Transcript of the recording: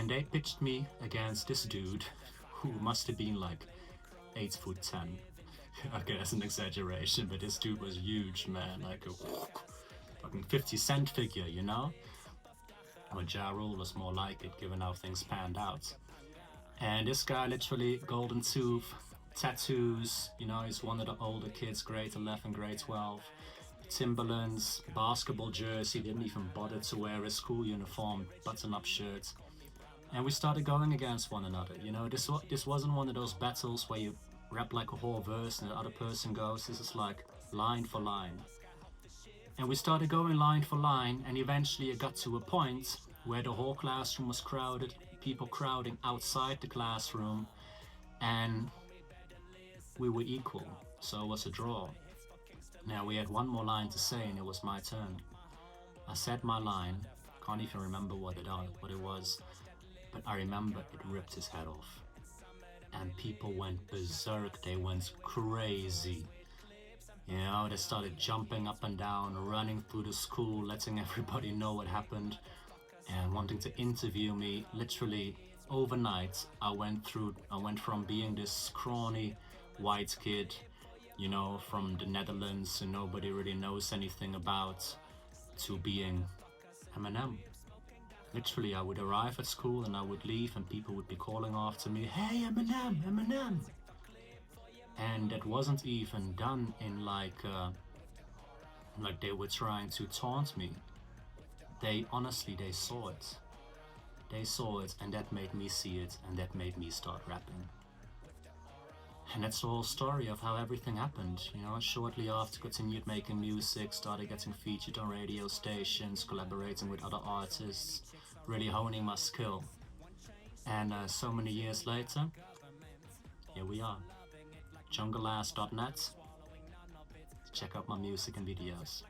And they pitched me against this dude who must have been like 8'10". Okay, that's an exaggeration, but this dude was huge, man. Like a fucking 50 Cent figure, you know? But Ja Rule was more like it, given how things panned out. And this guy, literally, golden tooth, tattoos, you know, he's one of the older kids, grade 11, grade 12. Timberlands, basketball jersey, didn't even bother to wear his school uniform, button-up shirt. And we started going against one another. You know, this wasn't one of those battles where you rap like a whole verse and the other person goes. This is like line for line. And we started going line for line, and eventually it got to a point where the whole classroom was crowded, people crowding outside the classroom, and we were equal, so it was a draw. Now we had one more line to say and it was my turn. I said my line, can't even remember what it was, but I remember it ripped his head off. And people went berserk, they went crazy. You know, they started jumping up and down, running through the school, letting everybody know what happened, and wanting to interview me. Literally, overnight, I went from being this scrawny white kid, you know, from the Netherlands who nobody really knows anything about, to being Eminem. Literally, I would arrive at school and I would leave and people would be calling after me, "Hey, Eminem, Eminem!" And that wasn't even done in like they were trying to taunt me. They honestly, they saw it. They saw it, and that made me see it, and that made me start rapping. And that's the whole story of how everything happened. You know, shortly after, continued making music, started getting featured on radio stations, collaborating with other artists, really honing my skill. And so many years later, here we are. JungleAss.net. Check out my music and videos.